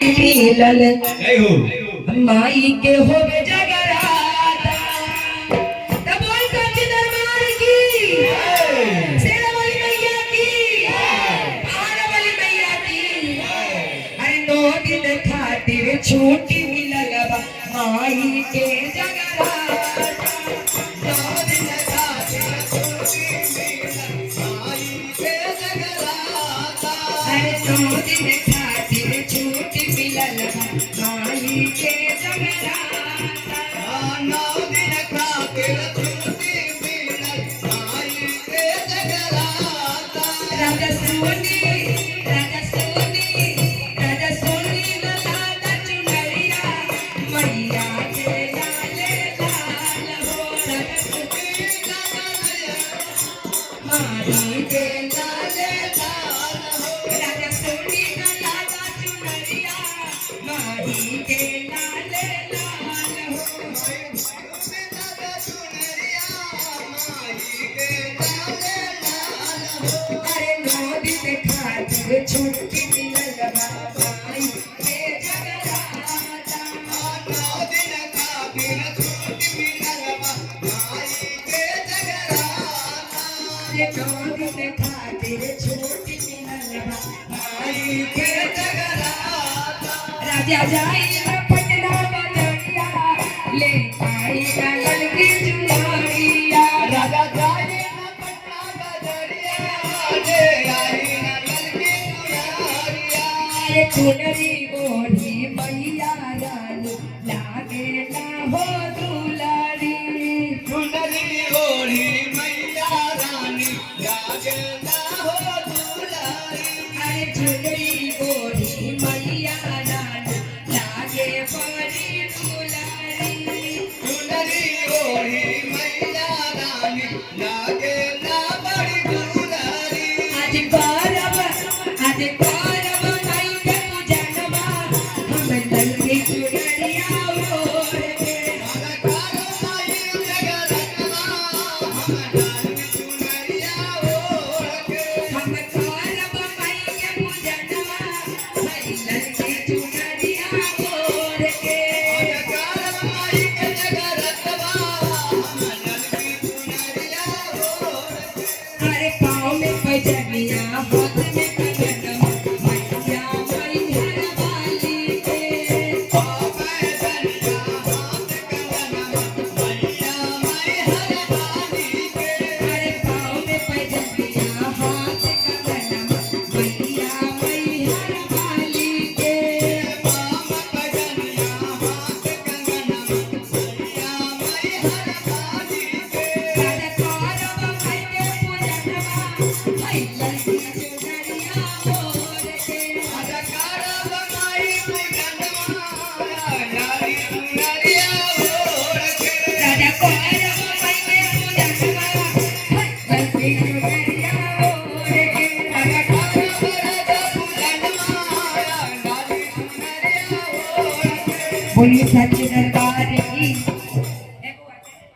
मिलल माई के होवे जगराता तब बोल सच दरबार की शेरा वाली मैया की हार वाली मैया की अरे 9 दिन खातिर छुट्टी मिलल बा माई के जगराता 9 दिन खातिर छुट्टी मिलल माई के जगराता अरे 9 दिन खातिर छुट्टी मिलल माई के जगराता 9 दिन खातिर छुट्टी मिलल माई के जगराता राजा सोनी लाला चुनरिया मैया के लाले लाल हो राजा सोनी माई के लाले लाल हो राजा सोनी लाला चुनरिया माई के लाले लाल हो राजा चुनरिया माई के लाले लाल हो अरे 9 दिन खातिर छुट्टी मिलल माई के जगराता 9 दिन खातिर छुट्टी मिलल माई के जगराता अरे 9 दिन खातिर छुट्टी मिलल माई के जगराता राजा जाई पटना बजरिया ले आई गल की चुनरिया राजा जाई पटना बजरिया ले आई गल की चुनरिया अरे चुनरी ओढ़ी मैया रानी लागे ना हो दुलारी चुनरी ओढ़ी मैया रानी लागे ना हो दुलारी अरे चुनरी ओढ़ी मैया रानी लागे बड़ी दुलारी चुनरी ओढ़ी मैया रानी लागे ना बड़ी दुलारी आज करब माई के पूजनवा हम ललकी चुनरिया ओढ़ के आज करब माई जगरतवा हम ललकी चुनरिया ओढ़ के हम करब माई के पूजनवा हम ललकी चुनरिया ओढ़ के आज करब माई के जगरतवा हम ललकी चुनरिया ओढ़ के अरे पाँव में पैजनिया हाथ में कंगनवा मैया मैहर वाली के पाँव में पैजनिया हाथ कंगनवा मैया मैहर वाली के अरे पाँव में पैजनिया हाथ कंगनवा मैया मैहर वाली के पाँव में पैजनिया हाथ कंगनवा मैया मैहर वाली के राजा करब माई के पूजनवा भाई ललकी चुनरिया ओढ़ के राजा करब माई पूजनवा लाली चुनरिया ओढ़ के राजा करब माई के पूजनवा भाई ललकी चुनरिया ओढ़ के राजा करब राजा पूजनवा लाली चुनरिया ओढ़ के बोलिए सच्चे